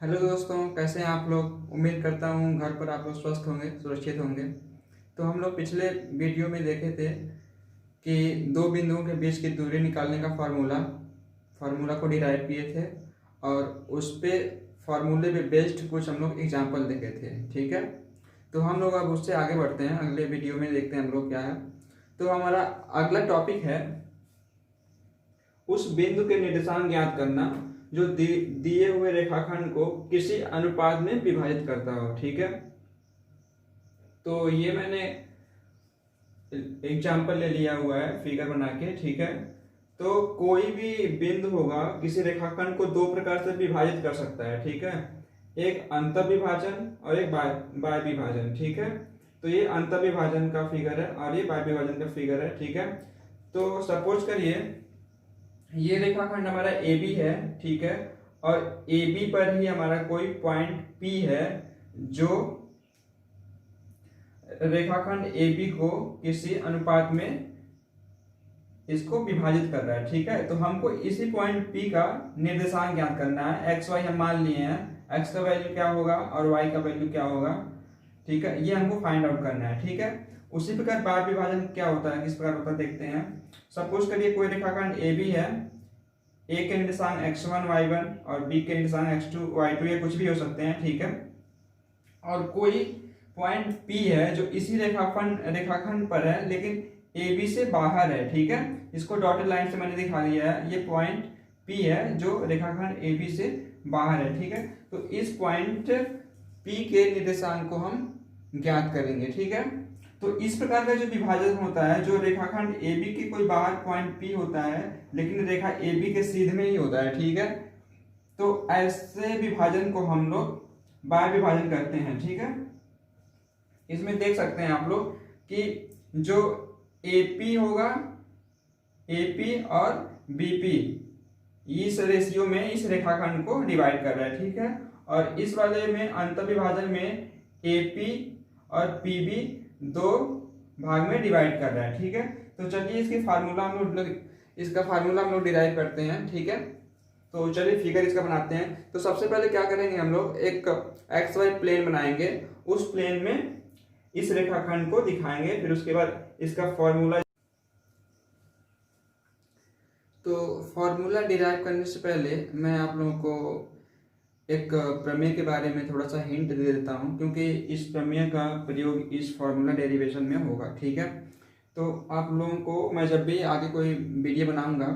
Hello दोस्तों, कैसे हैं आप लोग। उम्मीद करता हूँ घर पर आप लोग स्वस्थ होंगे, सुरक्षित होंगे। तो हम लोग पिछले वीडियो में देखे थे कि दो बिंदुओं के बीच की दूरी निकालने का फार्मूला को डिराइव किए थे और उस पे फार्मूले पे बेस्ड कुछ हम लोग एग्जाम्पल देखे थे। ठीक है, तो हम लोग अब उससे आगे बढ़ते हैं। अगले वीडियो में देखते हैं हम लोग क्या है। तो हमारा अगला टॉपिक है उस बिंदु के निर्देशांक ज्ञात करना जो दिए हुए रेखाखंड को किसी अनुपात में विभाजित करता हो। ठीक है, तो ये मैंने एग्जाम्पल ले लिया हुआ है फिगर बना के। ठीक है, तो कोई भी बिंदु होगा किसी रेखाखंड को दो प्रकार से विभाजित कर सकता है। ठीक है, एक अंतर विभाजन और एक बाय विभाजन। ठीक है, तो ये अंतर विभाजन का फिगर है और ये बाय विभाजन का फिगर है। ठीक है, तो सपोज करिए ये रेखाखंड हमारा ए बी है। ठीक है, और ए बी पर ही हमारा कोई पॉइंट पी है जो रेखाखंड ए बी को किसी अनुपात में इसको विभाजित कर रहा है। ठीक है, तो हमको इसी पॉइंट पी का निर्देशांक ज्ञात करना है। एक्स वाई हम मान लिए हैं, एक्स का वैल्यू क्या होगा और वाई का वैल्यू क्या होगा। ठीक है, ये हमको फाइंड आउट करना है। ठीक है, उसी प्रकार बाय विभाजन क्या होता है, किस प्रकार होता है देखते हैं। सपोज करिए कोई रेखाखंड ए बी है, ए के निर्देशांक x1 y1 और b के निर्देशांक x2 y2, ये कुछ भी हो सकते हैं। ठीक है, और कोई पॉइंट p है जो इसी रेखाखंड पर है लेकिन ए बी से बाहर है। ठीक है, इसको डॉटेड लाइन से मैंने दिखा दिया है। ये पॉइंट p है जो रेखाखंड ए बी से बाहर है। ठीक है, तो इस पॉइंट p के निर्देशांक को हम ज्ञात करेंगे। ठीक है, तो इस प्रकार का जो विभाजन होता है, जो रेखाखंड ए बी के कोई बाहर पॉइंट पी होता है लेकिन रेखा ए बी के सीध में ही होता है। ठीक है, तो ऐसे विभाजन को हम लोग बाय विभाजन करते हैं। ठीक है, इसमें देख सकते हैं आप लोग कि जो एपी होगा, एपी और बीपी इस रेशियो में इस रेखाखंड को डिवाइड कर रहा है। ठीक है, और इस वाले में अंतर विभाजन में एपी और पीबी दो भाग में डिवाइड कर रहा है। ठीक है, तो चलिए इसका फार्मूला हम लोग डिराइव करते हैं। ठीक है, तो चलिए फिगर इसका बनाते हैं। तो सबसे पहले क्या करेंगे, हम लोग एक एक्स वाई प्लेन बनाएंगे, उस प्लेन में इस रेखाखंड को दिखाएंगे, फिर उसके बाद इसका फॉर्मूला। तो फॉर्मूला डिराइव करने से पहले मैं आप लोगों को एक प्रमेय के बारे में थोड़ा सा हिंट दे देता हूँ, क्योंकि इस प्रमेय का प्रयोग इस फॉर्मूला डेरिवेशन में होगा। ठीक है, तो आप लोगों को मैं जब भी आगे कोई वीडियो बनाऊंगा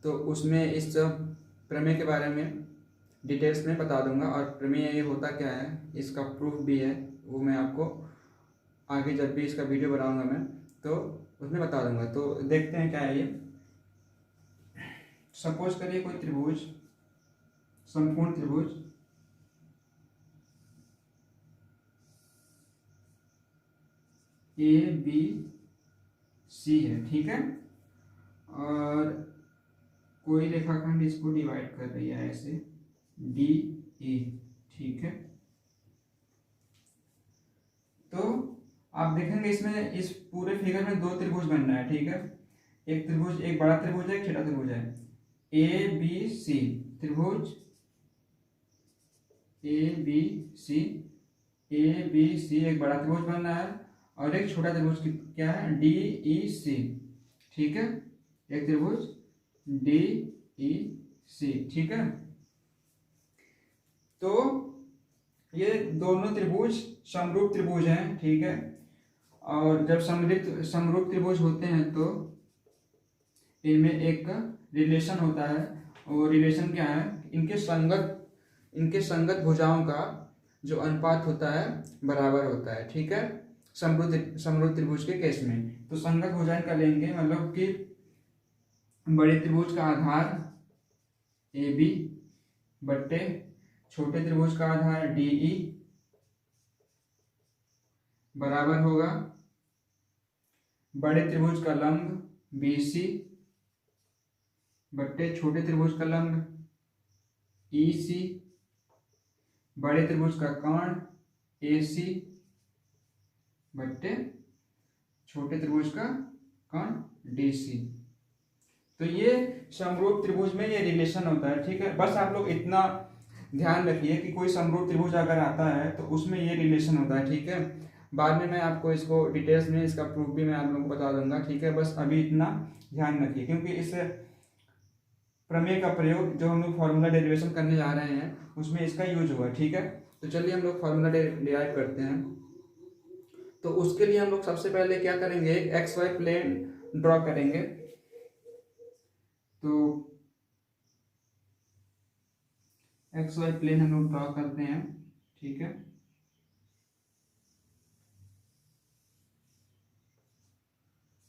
तो उसमें इस प्रमेय के बारे में डिटेल्स में बता दूंगा, और प्रमेय ये होता क्या है, इसका प्रूफ भी है, वो मैं आपको आगे जब भी इसका वीडियो बनाऊंगा मैं तो उसमें बता दूंगा। तो देखते हैं क्या है ये। सपोज करिए कोई त्रिभुज, संपूर्ण त्रिभुज ए बी सी है। ठीक है, और कोई रेखाखंड इसको डिवाइड कर रही है ऐसे डी ए। ठीक है, तो आप देखेंगे इसमें इस पूरे फिगर में दो त्रिभुज बन रहा है। ठीक है, एक त्रिभुज, एक बड़ा त्रिभुज है, एक छोटा त्रिभुज है। ए बी सी त्रिभुज, A B C, A B C एक बड़ा त्रिभुज बन रहा है और एक छोटा त्रिभुज क्या है, डी ई सी। ठीक है, एक त्रिभुज डी ई सी। ठीक है, तो ये दोनों त्रिभुज समरूप त्रिभुज हैं। ठीक है, और जब समरूप त्रिभुज होते हैं तो इनमें एक रिलेशन होता है। और रिलेशन क्या है, इनके संगत भुजाओं का जो अनुपात होता है बराबर होता है। ठीक है, समरूप त्रिभुज के केस में तो संगत भुजाएं का लेंगे, मतलब कि बड़े त्रिभुज का आधार ए बी बट्टे छोटे त्रिभुज का आधार डी ई बराबर होगा बड़े त्रिभुज का लंब बी सी बट्टे छोटे त्रिभुज का लंब ई सी, बड़े त्रिभुज का कर्ण ए सी बट्टे छोटे त्रिभुज का कर्ण डी सी। तो ये समरूप त्रिभुज में ये रिलेशन होता है। ठीक है, बस आप लोग इतना ध्यान रखिए कि कोई समरूप त्रिभुज अगर आता है तो उसमें ये रिलेशन होता है, ठीक है। बाद में मैं आपको इसको डिटेल्स में इसका प्रूफ भी मैं आप लोगों को बता दूंगा, ठीक है। बस अभी इतना ध्यान रखिए, क्योंकि इस प्रमेय का प्रयोग जो हम लोग फॉर्मूला डेरिवेशन करने जा रहे हैं उसमें इसका यूज हुआ, ठीक है। तो चलिए हम लोग फॉर्मूला डिराइव करते हैं। तो उसके लिए हम लोग सबसे पहले क्या करेंगे, एक्स वाई प्लेन ड्रॉ करेंगे। तो एक्स वाई प्लेन हम लोग ड्रॉ करते हैं, ठीक है।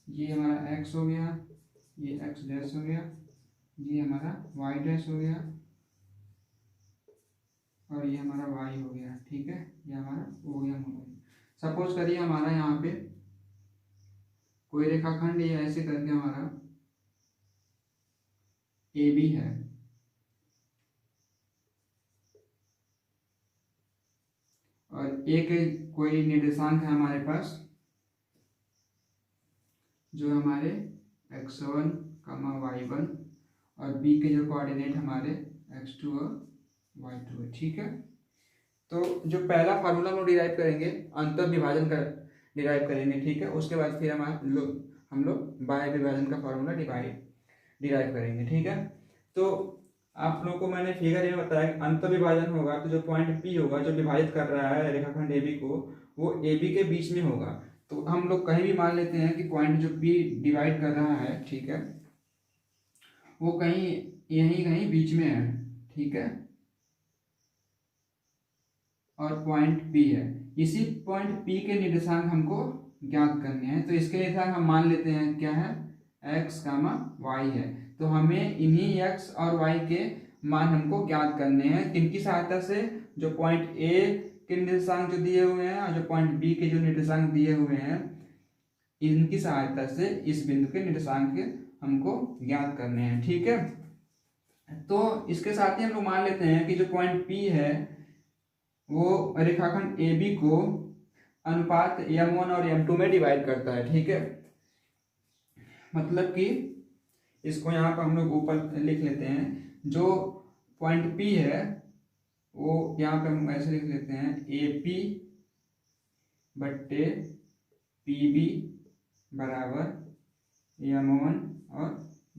ये हमारा एक्स हो गया, ये एक्स डैश हो गया, ये हमारा वाई डैश हो गया, और ये हमारा वाई हो गया, ठीक है। ये हमारा ओ एम हो गया। सपोज करिए हमारा यहाँ पे कोई रेखाखंड ये ऐसे करके हमारा ए बी है, और एक कोई निर्देशांक है हमारे पास जो हमारे x1, y1, और b के जो कोऑर्डिनेट हमारे x2 और y2 है, ठीक है। तो जो पहला फार्मूला हम लोग डिराइव करेंगे, अंतर विभाजन का डिराइव करेंगे, ठीक है। उसके बाद फिर हम लोग बाह्य विभाजन का फार्मूला डिराइव करेंगे, ठीक है। तो आप लोगों को मैंने फिगर में बताया कि अंतर विभाजन होगा तो जो पॉइंट P होगा जो विभाजित कर रहा है रेखाखंड AB को, वो AB के बीच में होगा। तो हम लोग कहीं भी मान लेते हैं कि पॉइंट जो P डिवाइड कर रहा है, ठीक है, वो कहीं यहीं कहीं बीच में है, ठीक है, और पॉइंट P है। इसी पॉइंट P के निर्देशांक हमको ज्ञात करने हैं। तो इसके निर्देशांक हम मान लेते हैं क्या है, x, y है। तो हमें इन्हीं x और y के मान हमको ज्ञात करने हैं, किनकी सहायता से, जो पॉइंट A के निर्देशांक जो दिए हुए हैं और जो पॉइंट B के जो निर्देशांक दिए हुए हैं, इनकी सहायता से इस बिंदु के निर्देशांक हमको ज्ञात करने हैं, ठीक है। तो इसके साथ ही हम लोग मान लेते हैं कि जो पॉइंट P है वो रेखाखंड AB को अनुपात m1 और m2 में डिवाइड करता है, ठीक है। मतलब कि इसको यहाँ पर हम लोग ऊपर लिख लेते हैं, जो पॉइंट P है वो यहाँ पे हम ऐसे लिख लेते हैं AP बट्टे PB बराबर m1 और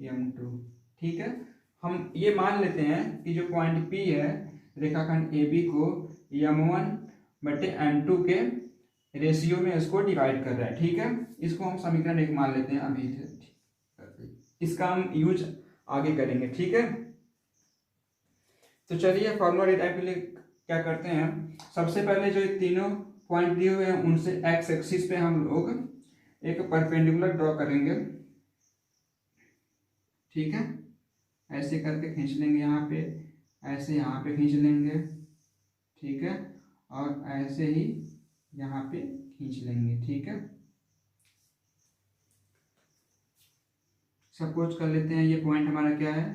m2, ठीक है। हम ये मान लेते हैं कि जो पॉइंट P है रेखाखंड AB को m1 बट्टे m2 के रेशियो में इसको डिवाइड कर रहा है, ठीक है। इसको हम समीकरण 1 मान लेते हैं अभी से, इसका हम यूज आगे करेंगे, ठीक है। तो चलिए फॉर्मूला डिराइव के लिए क्या करते हैं, सबसे पहले जो तीनों पॉइंट दिए हुए हैं उनसे एक्स एक्सिस पे हम लोग एक परपेंडिकुलर ड्रॉ करेंगे, ठीक है। ऐसे करके खींच लेंगे, यहाँ पे ऐसे यहाँ पे खींच लेंगे, ठीक है, और ऐसे ही यहाँ पे खींच लेंगे, ठीक है। सपोज कर लेते हैं ये पॉइंट हमारा क्या है,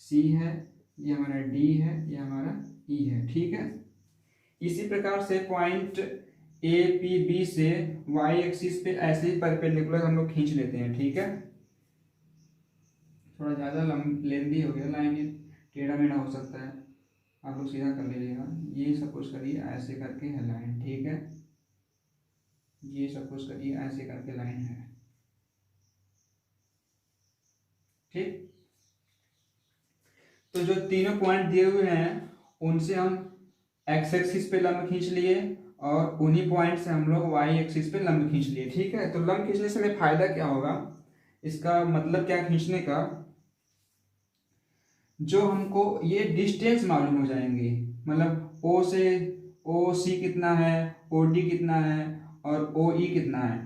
C है, ये हमारा D है, ये हमारा E है, ठीक है। इसी प्रकार से पॉइंट APB से y एक्सिस पे ऐसे ही परपेंडिकुलर हम लोग खींच लेते हैं, ठीक है। थोड़ा ज़्यादा लेंदी हो गया लाइन, ये टेढ़ा मेढ़ा हो सकता है, आप लोग सीधा कर लीजिएगा। ये सपोज करिए ऐसे करके है लाइन, ठीक है। ये सपोज करिए ऐसे करके लाइन है, ठीक। तो जो तीनों पॉइंट दिए हुए हैं उनसे हम एक्स एक्सिस पे लंब खींच लिए और उन्हीं पॉइंट से हम लोग वाई एक्सिस पे लंब खींच लिए, ठीक है। तो लंब खींचने से हमें फायदा क्या होगा, इसका मतलब क्या खींचने का, जो हमको ये डिस्टेंस मालूम हो जाएंगे, मतलब O से OC कितना है, OD कितना है और OE कितना है,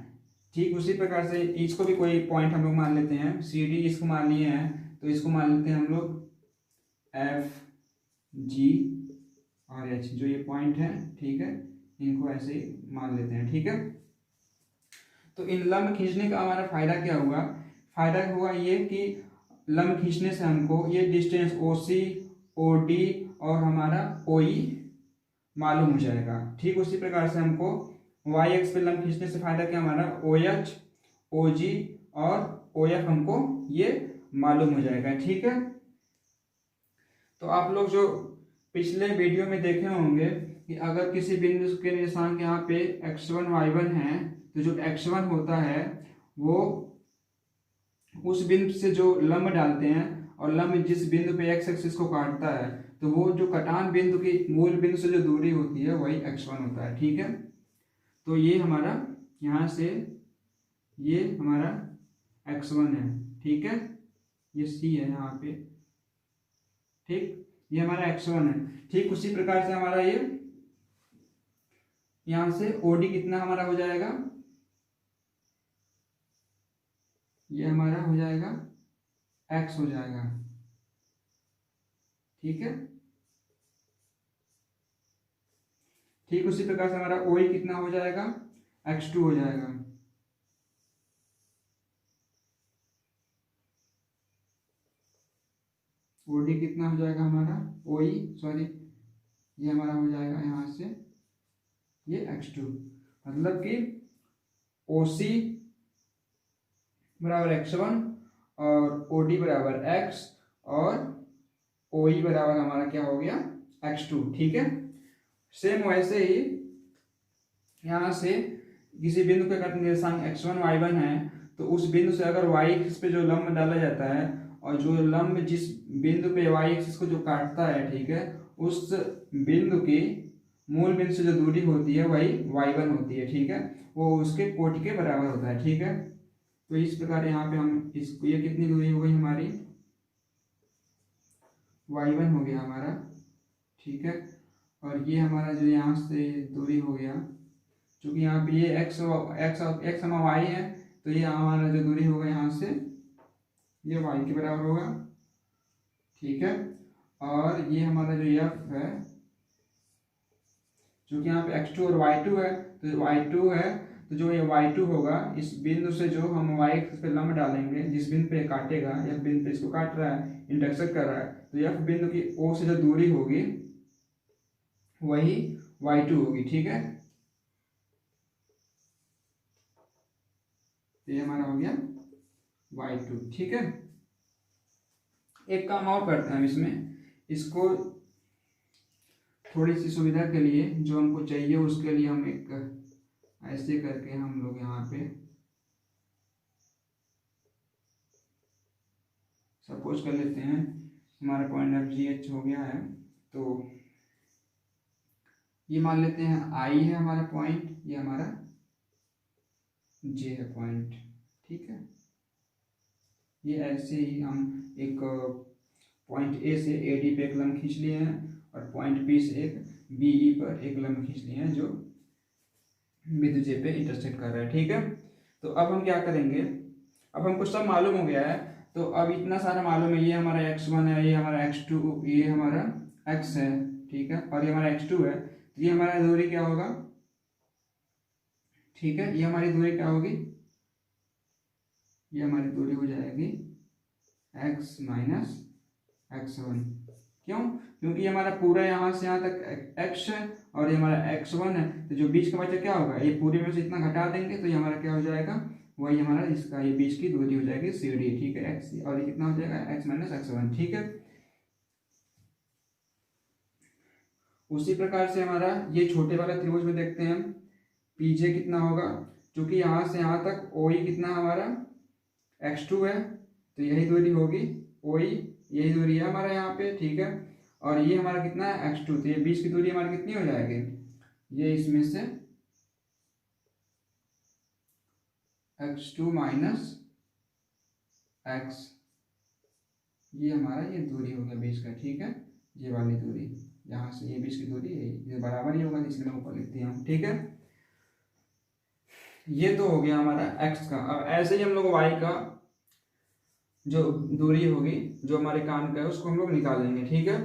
ठीक। उसी प्रकार से इसको भी कोई पॉइंट हम लोग मान लेते हैं, CD इसको मान लिए हैं, तो इसको मान लेते हैं हम लोग F, G और H, जो ये पॉइंट है, ठीक है, इनको ऐसे ही मान लेते हैं, ठीक है। तो इन लंब खींचने का हमारा फायदा क्या हुआ, फायदा हुआ ये कि लंब खींचने से हमको ये डिस्टेंस OC, OD और हमारा OE मालूम हो जाएगा, ठीक। उसी प्रकार से हमको y एक्स पे लंब खींचने से फायदा क्या, हमारा OH, OG और OF हमको ये मालूम हो जाएगा, ठीक है। तो आप लोग जो पिछले वीडियो में देखे होंगे कि अगर किसी बिंदु के निर्देशांक यहाँ पे x1 y1 है, तो जो x1 होता है वो उस बिंदु से जो लंब डालते हैं और लंब जिस बिंदु पे x एक्सिस को काटता है, तो वो जो कटान बिंदु की मूल बिंदु से जो दूरी होती है वही x1 होता है। ठीक है, तो ये हमारा यहाँ से ये हमारा x1 है। ठीक है, ये c है यहाँ पे। ठीक, ये हमारा x1 है। ठीक उसी प्रकार से हमारा ये यहाँ से OD कितना हमारा हो जाएगा, ये हमारा हो जाएगा x हो जाएगा। ठीक है, ठीक उसी प्रकार से हमारा OE कितना हो जाएगा, x2 हो जाएगा। OD कितना हो जाएगा हमारा, OE सॉरी, ये हमारा हो जाएगा यहाँ से ये x2, मतलब कि OC बराबर x1 और OD बराबर x और OE बराबर हमारा क्या हो गया, x2। ठीक है, सेम वैसे ही यहाँ से किसी बिंदु का निर्देशांक x1 y1 है, तो उस बिंदु से अगर y एक्सिस पे जो लंब डाला जाता है और जो लंब जिस बिंदु पे y एक्सिस को जो काटता है, ठीक है, उस बिंदु की मूल बिंदु से जो दूरी होती है वही y1 होती है। ठीक है, वो उसके कोटि के बराबर होता है। ठीक है, तो इस प्रकार यहाँ पे हम इसको, ये कितनी दूरी हो गई हमारी, y1 हो गया हमारा। ठीक है, और ये हमारा जो यहाँ से दूरी हो गया, क्योंकि यहाँ पे ये x y है, तो ये हमारा जो दूरी होगा यहाँ से ये y के बराबर होगा। ठीक है, और ये हमारा जो f है, क्योंकि यहाँ पे x2 और y2 है, तो y2 है, तो जो ये y2 होगा इस बिंदु से जो हम y एक्सिस पे लंब डालेंगे, जिस बिंदु पे काटेगा, यह बिंदु पे इसको काट रहा है, इंटरसेक्ट कर रहा है, तो यह बिंदु की O से जो दूरी होगी वही y2 होगी। ठीक है, तो ये हमारा हो गया y2। ठीक है, एक काम और करते हैं हम इसमें, इसको थोड़ी सी सुविधा के लिए जो हमको चाहिए उसके लिए हम एक ऐसे करके हम लोग यहाँ पे सपोज कर लेते हैं हमारा पॉइंट FGH हो गया है, तो ये मान लेते हैं I है हमारा पॉइंट, ये हमारा J है पॉइंट। ठीक है, ये ऐसे ही हम एक पॉइंट A से AD पे एक लंब खींच लिए हैं और पॉइंट B से एक BE पर एक लंब खींच लिए हैं जो बिंदु J पे इंटरसेक्ट कर रहा है। ठीक है, तो अब हम क्या करेंगे, अब हमको सब मालूम हो गया है, तो अब इतना सारा मालूम है, ये हमारा x1 है, ये हमारा x2, ये हमारा x है। ठीक है, और ये हमारा x2 है, तो ये हमारा दूरी क्या होगा, ठीक है, ये हमारी दूरी क्या होगी, ये हमारी दूरी हो जाएगी x माइनस x1। क्यों, क्योंकि ये हमारा पूरा यहाँ से यहाँ तक x है और ये हमारा x1 है, तो जो बीच का बचा क्या होगा, ये पूरे में से इतना घटा देंगे तो ये हमारा क्या हो जाएगा, वही हमारा इसका ये बीच की दूरी हो जाएगी CD। ठीक है, x, और ये कितना हो जाएगा x माइनस x1। ठीक है, उसी प्रकार से हमारा ये छोटे वाला त्रिभुज में देखते हैं PJ कितना होगा, क्योंकि यहाँ से यहाँ तक OE कितना हमारा x2 है, तो यही दूरी होगी OE, यही दूरी है हमारा यहाँ पे। ठीक है, और ये हमारा कितना है x2, तो ये बीच की दूरी हमारी कितनी हो जाएगी, ये इसमें से x2 माइनस x, ये हमारा ये दूरी हो गया बीच का। ठीक है, ये वाली दूरी, यहाँ से ये बीच की दूरी ये बराबर ही होगा, इसलिए मैं ऊपर लिख दिया हूँ। ठीक है, ये तो हो गया हमारा x का। अब ऐसे ही हम लोग y का जो दूरी होगी जो हमारे काम का है उसको हम लोग निकालेंगे। ठीक है,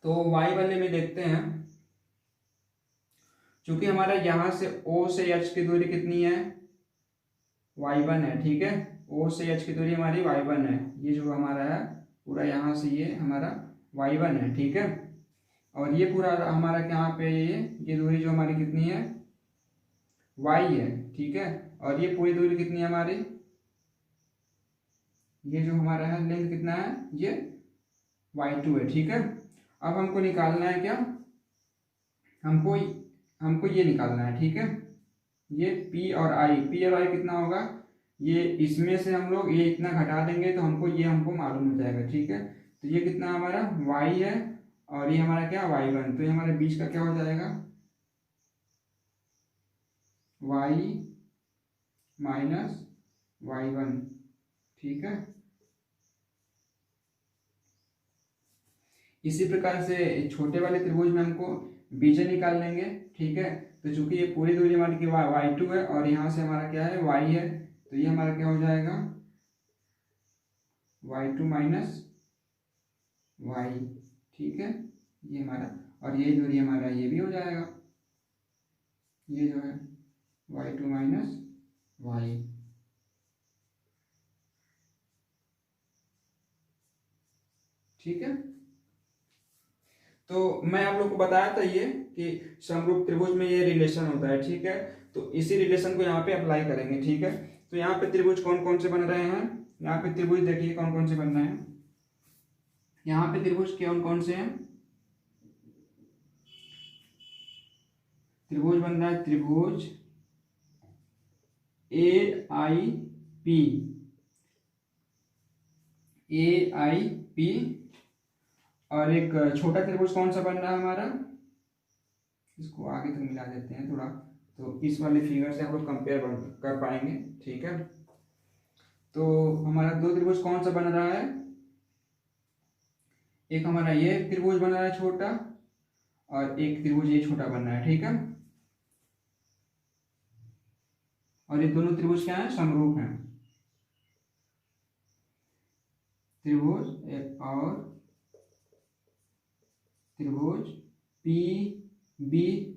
तो y वाले में देखते हैं, क्योंकि हमारा यहाँ से O से H की दूरी कितनी है, y1 है। ठीक है, O से H की दूरी हमारी y1 है, ये जो हमारा है पूरा यहाँ से ये हमारा y1 है। ठीक है, और ये पूरा हमारा यहाँ पे ये दूरी जो हमारी कितनी है y है। ठीक है, और ये पूरी दूरी कितनी है हमारी, ये जो हमारा है लेंथ कितना है, ये y2 है। ठीक है, अब हमको निकालना है क्या, हमको हमको ये निकालना है, ठीक है। ये P और I कितना होगा, ये इसमें से हम लोग ये इतना घटा देंगे तो हमको मालूम हो जाएगा, ठीक है। तो ये कितना हमारा y है और ये हमारा क्या y1, तो ये हमारे बीच का क्या हो जाएगा y माइनस y1, ठीक है। इसी प्रकार से छोटे वाले त्रिभुज में हमको बीजन निकाल लेंगे, ठीक है। तो चूंकि ये पूरी दूरी हमारी की y2 है और यहाँ से हमारा क्या है y है, तो ये हमारा क्या हो जाएगा y2 माइनस y, ठीक है। ये हमारा, और ये दूरी हमारा ये भी हो जाएगा, ये जो है y2 माइनस y, ठीक है। तो मैं आप लोग को बताया था ये कि समरूप त्रिभुज में ये रिलेशन होता है, ठीक है। तो इसी रिलेशन को यहाँ पे अप्लाई करेंगे, ठीक है। तो यहाँ पे त्रिभुज कौन कौन से बन रहे हैं, यहाँ पे त्रिभुज देखिए कौन कौन से बन रहे हैं। यहाँ पे त्रिभुज कौन कौन से हैं, त्रिभुज बन रहा है त्रिभुज AIP और एक छोटा त्रिभुज कौन सा बन रहा है हमारा, इसको आगे तक मिला देते हैं थोड़ा, तो इस वाले फिगर से हम लोग कंपेयर कर पाएंगे, ठीक है। तो हमारा दो त्रिभुज कौन सा बन रहा है, एक हमारा ये त्रिभुज बन रहा है छोटा और एक त्रिभुज ये छोटा बन रहा है, ठीक है। और ये दोनों त्रिभुज क्या है, समरूप हैं। त्रिभुज और त्रिभुज PBPJB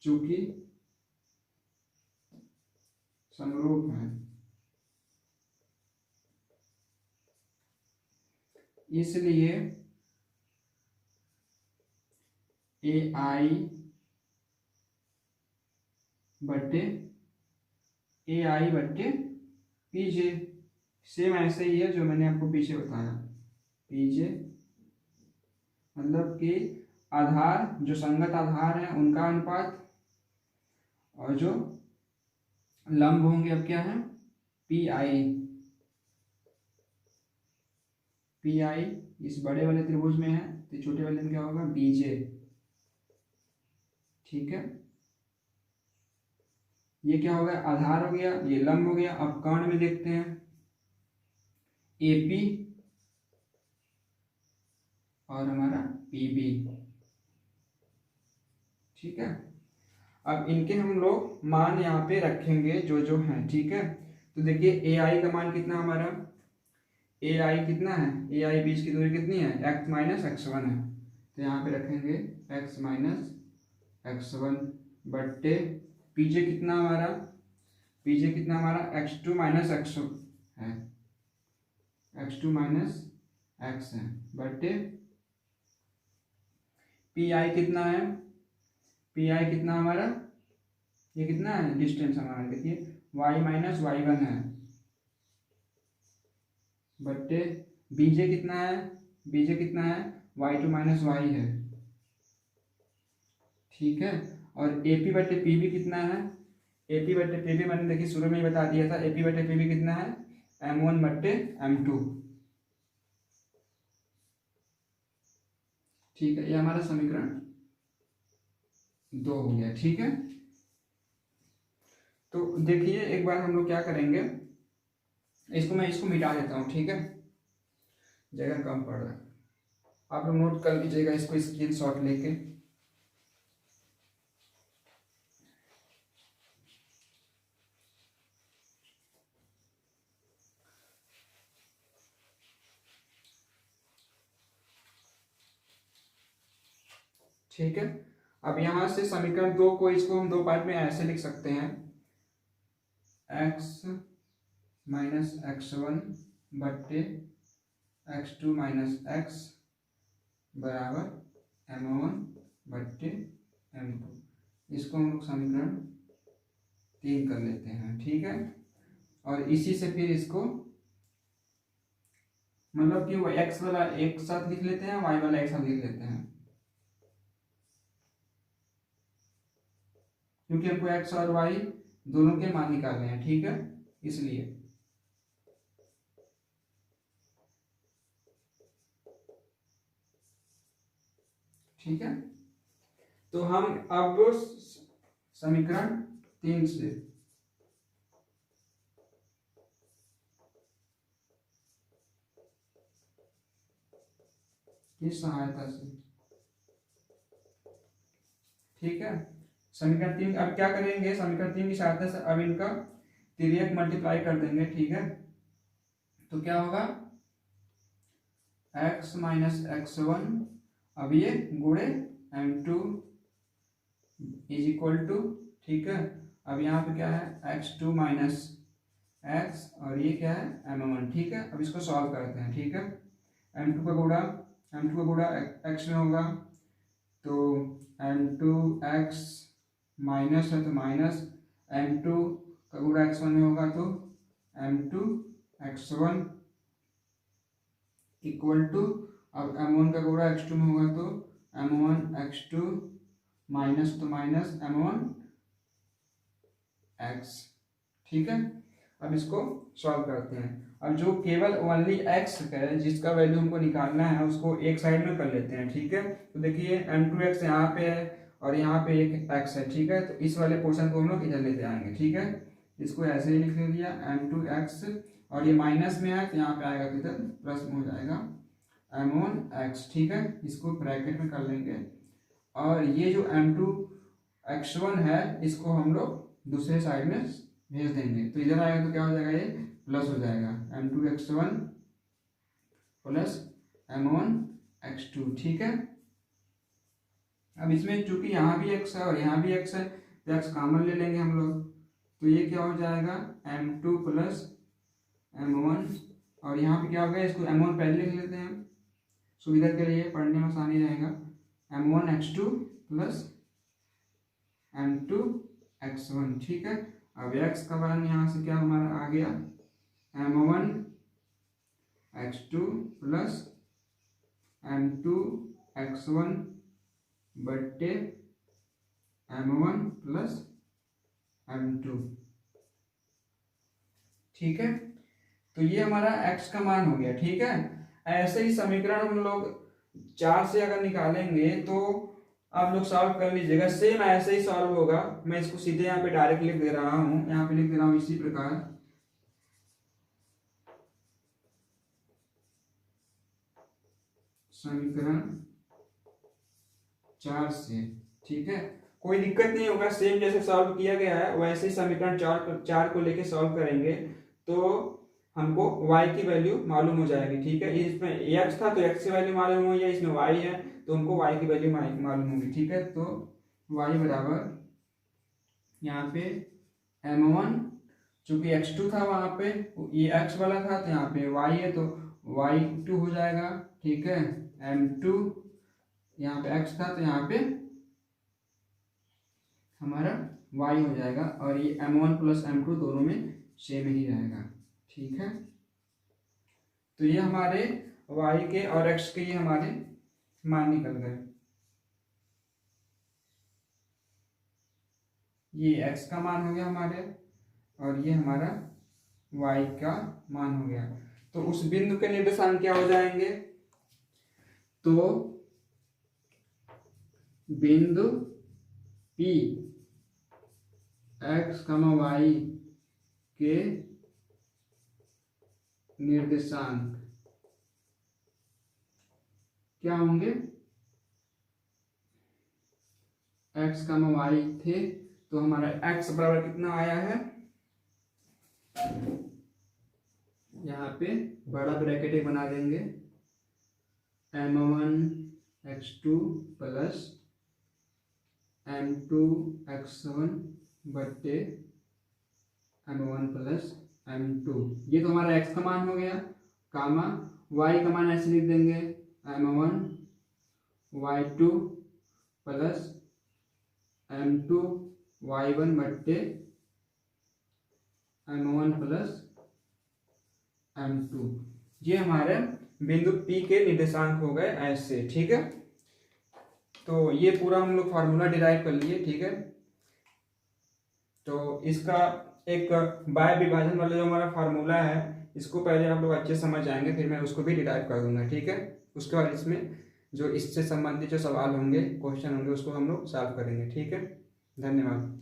चूंकि समरूप हैं, इसलिए AI बट्टे PJ सेम ऐसे ही है जो मैंने आपको पीछे बताया। PJ मतलब कि आधार, जो संगत आधार है उनका अनुपात, और जो लंब होंगे अब क्या है PI इस बड़े वाले त्रिभुज में है, तो छोटे वाले में क्या होगा BJ, ठीक है। ये क्या हो गया, आधार हो गया, ये लंब हो गया। अब कर्ण में देखते हैं AP और हमारा PB, ठीक है। अब इनके हम लोग मान यहाँ पे रखेंगे जो जो हैं, ठीक है। तो देखिए AI का मान कितना हमारा, AI कितना है, AI बीच की दूरी कितनी है x माइनस x1 है, तो यहाँ पे रखेंगे x माइनस x1 बट्टे PJ कितना हमारा, PJ कितना हमारा x2 माइनस x है, x2 माइनस x है बट्टे PI कितना है, PI कितना हमारा, ये कितना है डिस्टेंस हमारा, देखिए y माइनस y1 है बट्टे BJ कितना है, BJ कितना है y2 माइनस y है, ठीक है। और AP बट्टे PB कितना है, AP बट्टे PB मैंने देखिए शुरू में ही बता दिया था, AP बट्टे PB कितना है M1 बट्टे M2, ठीक है। ये हमारा समीकरण 2 हो गया, ठीक है। तो देखिए एक बार हम लोग क्या करेंगे, मैं इसको मिटा देता हूँ, ठीक है, जगह कम पड़ रहा है। आप लोग नोट कर लीजिएगा इसको स्क्रीनशॉट लेके। ठीक है। अब यहां से समीकरण 2 को, इसको हम दो पार्ट में ऐसे लिख सकते हैं, x माइनस x1 बट्टे x2 माइनस x बराबर m1 बट्टे m2। इसको हम लोग समीकरण 3 कर लेते हैं, ठीक है। और इसी से फिर इसको मतलब कि वो एक्स वाला एक साथ लिख लेते हैं, वाई वाला एक साथ लिख लेते हैं, क्योंकि हमको एक्स और वाई दोनों के मान निकालने हैं, ठीक है, इसलिए। ठीक है, तो हम अब समीकरण 3 से की सहायता से, ठीक है, समीकरण 3 अब क्या करेंगे, समीकरण 3 की सहायता से अब इनका तिर्यक मल्टीप्लाई कर देंगे, ठीक है। तो क्या होगा, x माइनस x1, अब ये गुणे m2 इज इक्वल टू, ठीक है, अब यहाँ पे क्या है x2 माइनस x और ये क्या है m1, ठीक है। अब इसको सॉल्व करते हैं, ठीक है। m2 का गुणा x में होगा, तो m2x माइनस है तो माइनस, m2 का गुणा x1 में होगा तो m2x1 इक्वल टू, अब m1 का गुणा x2 में होगा तो m1x2 माइनस तो माइनस m1x, ठीक है। अब इसको सॉल्व करते हैं। अब जो केवल ओनली x है जिसका वैल्यू हमको निकालना है उसको एक साइड में कर लेते हैं, ठीक है। तो देखिए m2x यहाँ पे है और यहाँ पे एक x है, ठीक है, तो इस वाले पोर्शन को हम लोग इधर लेते आएंगे, ठीक है। इसको ऐसे ही लिख दिया m2x, और ये माइनस में है तो यहाँ पे आएगा, इधर प्लस में हो जाएगा m1x, ठीक है। इसको ब्रैकेट में कर लेंगे, और ये जो m2x1 है इसको हम लोग दूसरे साइड में भेज देंगे, तो इधर आएगा तो क्या हो जाएगा, ये प्लस हो जाएगा m2x1 प्लस m1x2, ठीक है। अब इसमें चूंकि यहाँ भी x है और यहाँ भी x है तो x कॉमन ले लेंगे हम लोग, तो ये क्या हो जाएगा m2 प्लस m1, और यहाँ पे क्या हो गया, इसको m1 पहले लिख लेते हैं सुविधा के लिए, पढ़ने में आसानी रहेगा, m1x2 प्लस m2x1, ठीक है। अब x का मान यहाँ से क्या हमारा आ गया m1x2 प्लस m2x1 बट्टे m1 प्लस m2, ठीक है। तो ये हमारा x का मान हो गया, ठीक है। ऐसे ही समीकरण हम लोग 4 से अगर निकालेंगे तो आप लोग सॉल्व कर लीजिएगा, सेम ऐसे ही सॉल्व होगा। मैं इसको सीधे यहाँ पे डायरेक्ट लिख दे रहा हूँ, यहाँ पे लिख दे रहा हूँ इसी प्रकार, समीकरण 4 से, ठीक है। कोई दिक्कत नहीं होगा, सेम जैसे सॉल्व किया गया है वैसे ही समीकरण 4 को लेके सॉल्व करेंगे तो हमको y की वैल्यू मालूम हो जाएगी, ठीक है। इसमें x था तो x की वैल्यू मालूम हुई है, इसमें y है तो हमको y की वैल्यू मालूम होगी, ठीक है। तो y बराबर यहाँ पे m1, चूंकि x2 था वहां पे, ये x वाला था तो यहाँ पे y है तो y2 हो जाएगा, ठीक है। m2 यहाँ पे x था तो यहाँ पे हमारा y हो जाएगा, और ये m1 प्लस m2 दोनों में सेम ही रहेगा, ठीक है। तो ये हमारे y के और x के ये हमारे मान निकल गए, ये x का मान हो गया हमारे और ये हमारा y का मान हो गया। तो उस बिंदु के निर्देशांक क्या हो जाएंगे, तो बिंदु P x, y के निर्देशांक क्या होंगे, x, y थे तो हमारा x बराबर कितना आया है, यहाँ पे बड़ा ब्रैकेट एक बना देंगे, m1x2 प्लस m2x1 बट्टे m1 प्लस m2, ये तो हमारा x का मान हो गया, कामा y का मान ऐसे लिख देंगे m1 y2 plus m2 y1 बट्टे m1 प्लस m2, ये हमारे बिंदु P के निर्देशांक हो गए ऐसे, ठीक है। तो ये पूरा हम लोग फार्मूला डिराइव कर लिए, ठीक है। तो इसका एक बाय विभाजन वाला जो हमारा फार्मूला है, इसको पहले आप लोग अच्छे समझ आएंगे, फिर मैं उसको भी डिराइव कर दूंगा, ठीक है। उसके बाद इसमें जो इससे संबंधित जो सवाल होंगे, क्वेश्चन होंगे, उसको हम लोग सॉल्व करेंगे, ठीक है। धन्यवाद।